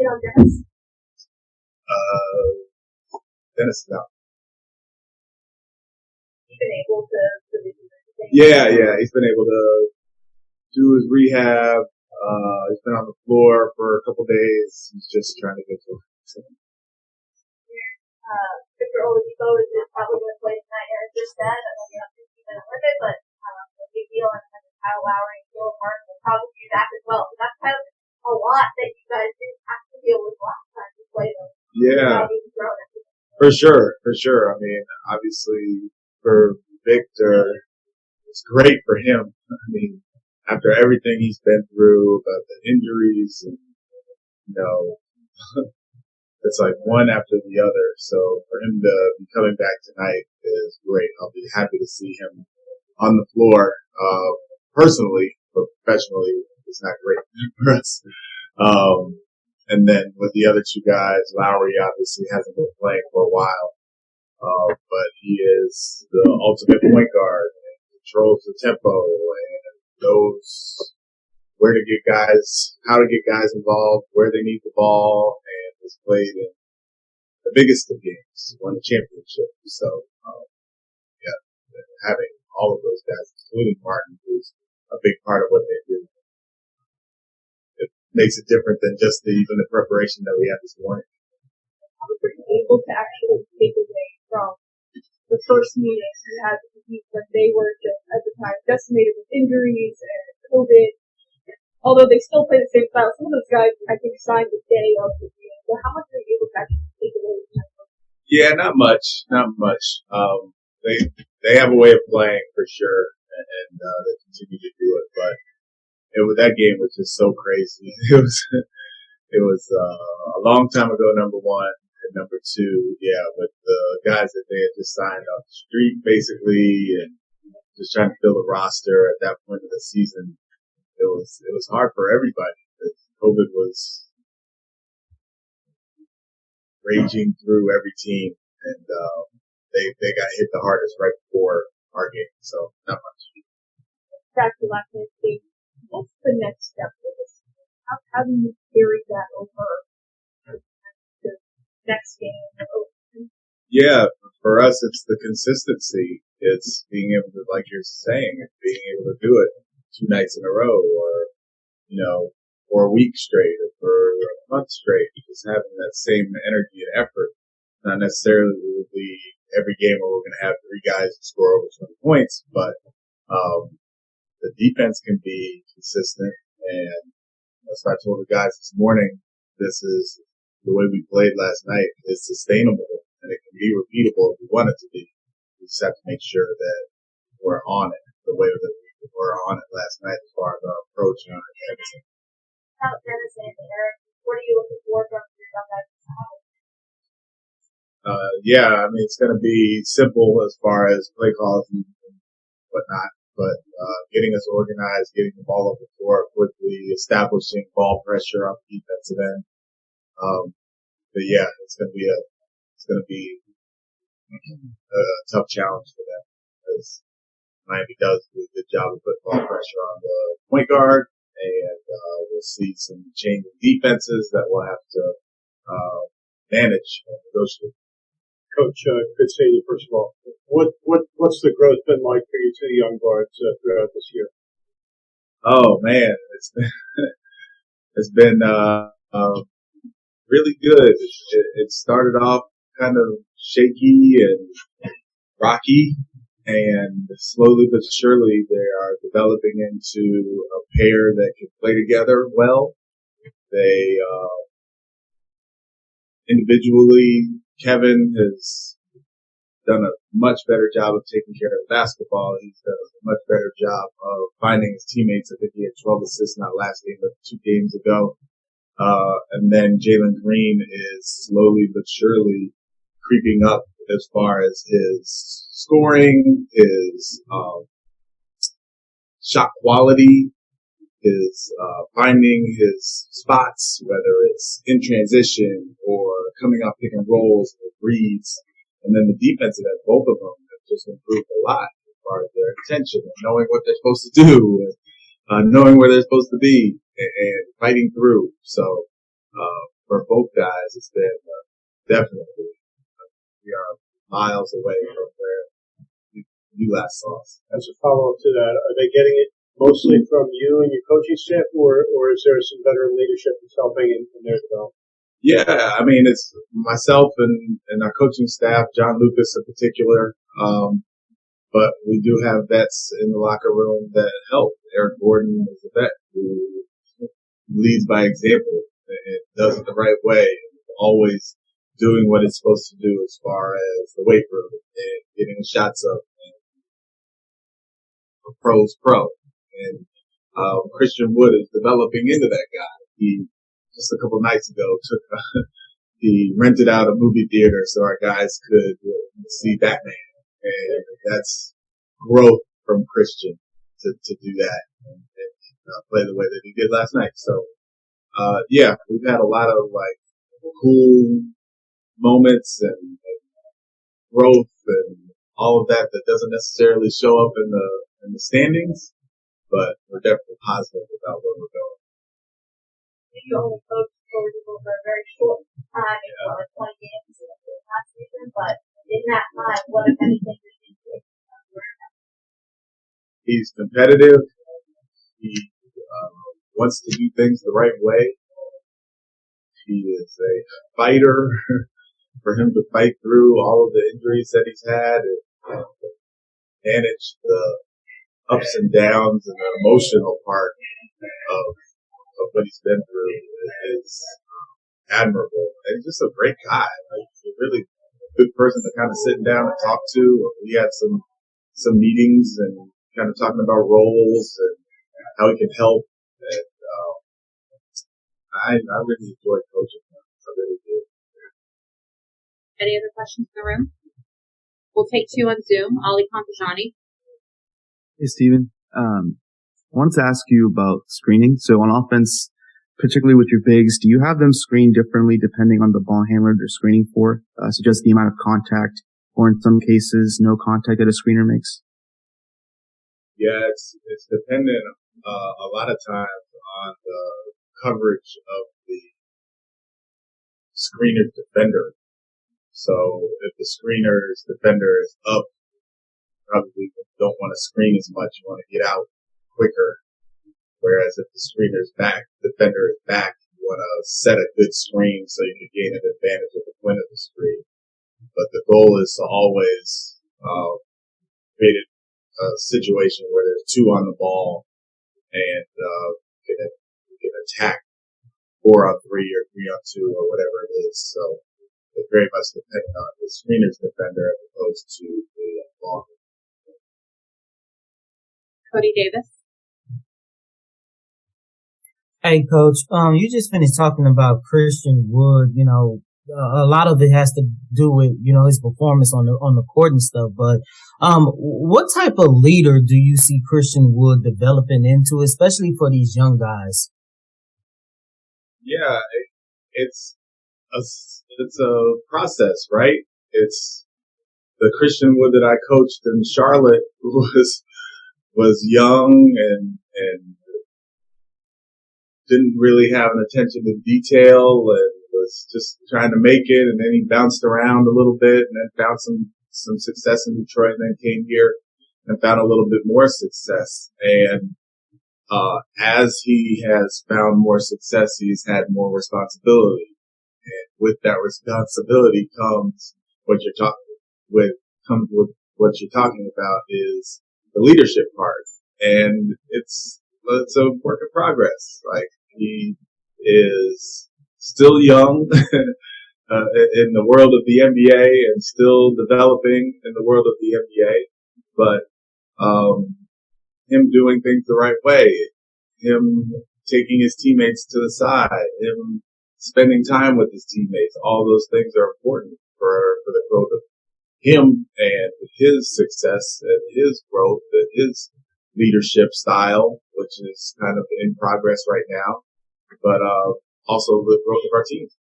on Dennis? Dennis, no. He's been able to do anything? Yeah, he's been able to do his rehab. He's been on the floor for a couple days. He's just trying to get to it. Mr. Oladipo is probably going to play tonight, as just said. I know you're not 15 minutes with it, but a big deal. And then Kyle Lowry and Jalen will probably do that as well. So that's kind of a lot that you guys didn't have to deal with last time you played them. Yeah, for sure. I mean, obviously for Victor, it's great for him. I mean, after everything he's been through, about the injuries, and it's like one after the other. So for him to be coming back tonight is great. I'll be happy to see him on the floor. Personally, but professionally, it's not great for us. And then with the other two guys, Lowry obviously hasn't been playing for a while. But he is the ultimate point guard and controls the tempo and knows where to get guys, how to get guys involved, where they need the ball, and has played in the biggest of games, won the championship. So, having all of those guys, including Martin, who's a big part of what they do, it makes it different than just even the preparation that we had this morning. How were you able to actually take away from the first meetings you had with the team when they were just, at the time, decimated with injuries and COVID? Although they still play the same style, some of those guys, I think, signed the day of the game. So how much were you able to actually take away from that? Yeah, not much. They have a way of playing for sure, and they continue to do it. But that game was just so crazy. It was a long time ago. Number one, and number two, with the guys that they had just signed off the street, basically, and just trying to fill the roster at that point of the season. It was hard for everybody. COVID was raging through every team, and they got hit the hardest right before our game. So not much. Back to last night's game. What's the next step for this? How do you carry that over the next game? Yeah, for us, it's the consistency. It's being able to, like you're saying, being able to do it 2 nights in a row, or for a week straight, or for a month straight. Just having that same energy and effort. Not necessarily will be every game where we're going to have 3 guys who score over 20 points, but the defense can be consistent. And as I told the guys this morning, this is the way we played last night. It's sustainable and it can be repeatable if we want it to be. We just have to make sure that we're on it the way that we were on it last night as far as our approach and our everything. How Dennis and Eric, what are you looking for from your young guys? I mean, it's going to be simple as far as play calls and whatnot, but getting us organized, getting the ball over the floor quickly, establishing ball pressure on the defensive end. It's going to be a tough challenge for them because Miami does do a good job of putting ball pressure on the point guard, and we'll see some changing defenses that we'll have to manage and negotiate. Coach, good seeing you, first of all. What's the growth been like for you two young guards throughout this year? Oh man, it's been really good. It started off kind of shaky and rocky, and slowly but surely they are developing into a pair that can play together well. They individually, Kevin has done a much better job of taking care of basketball. He's done a much better job of finding his teammates. I think he had 12 assists not last game, but 2 games ago. And then Jalen Green is slowly but surely creeping up as far as his scoring, his shot quality, his finding his spots, whether it's in transition or coming off pick and rolls or reads. And then the defensive end, both of them have just improved a lot as far as their attention and knowing what they're supposed to do and knowing where they're supposed to be and fighting through. So for both guys has been definitely, we are miles away from where you last saw us. As a follow-up to that, are they getting it mostly from you and your coaching staff, or is there some veteran leadership that's helping in their development? Yeah, I mean, it's myself and our coaching staff, John Lucas in particular. But we do have vets in the locker room that help. Eric Gordon is a vet who leads by example and does it the right way, always doing what it's supposed to do as far as the weight room and getting the shots up. And a pro's pro. And Christian Wood is developing into that guy. He just a couple nights ago he rented out a movie theater so our guys could see Batman. And that's growth from Christian to do that and play the way that he did last night. So, yeah, we've had a lot of like cool moments and growth and all of that doesn't necessarily show up in the standings, but we're definitely positive about where we're going. You only coached for a very short time, 20 games last season, but in that time, what if anything did you do? He's competitive. He wants to do things the right way. He is a fighter. For him to fight through all of the injuries that he's had and manage the ups and downs and the emotional part of what he's been through is admirable. And he's just a great guy. Like, he's a really good person to kind of sit down and talk to. We had some meetings and kind of talking about roles and how he can help. And I really enjoyed coaching him. I really did. Any other questions in the room? We'll take two on Zoom. Ali Contajani. Hey, Steven. I wanted to ask you about screening. So on offense, particularly with your bigs, do you have them screen differently depending on the ball handler they're screening for? So just the amount of contact, or in some cases, no contact that a screener makes? Yeah, it's dependent a lot of times on the coverage of the screener's defender. So if the screener's defender is up, probably don't want to screen as much. You want to get out quicker. Whereas if the screener's back, defender is back, you want to set a good screen so you can gain an advantage at the point of the screen. But the goal is to always create a situation where there's two on the ball and you can attack 4 on 3 or 3 on 2 or whatever it is. So it very much depends on the screener's defender as opposed to the ball. Cody Davis. Hey, Coach. You just finished talking about Christian Wood. You know, a lot of it has to do with, you know, his performance on the court and stuff. But what type of leader do you see Christian Wood developing into, especially for these young guys? Yeah, it's a process, right? It's the Christian Wood that I coached in Charlotte was young and didn't really have an attention to detail and was just trying to make it, and then he bounced around a little bit and then found some success in Detroit and then came here and found a little bit more success. And as he has found more success, he's had more responsibility. And with that responsibility comes what you're talking about is the leadership part. And it's a work in progress. Like, he is still young in the world of the NBA and still developing in the world of the NBA, but him doing things the right way, him taking his teammates to the side, him spending time with his teammates, all those things are important for the growth of him and his success and his growth and his leadership style, which is kind of in progress right now, but also the growth of our team.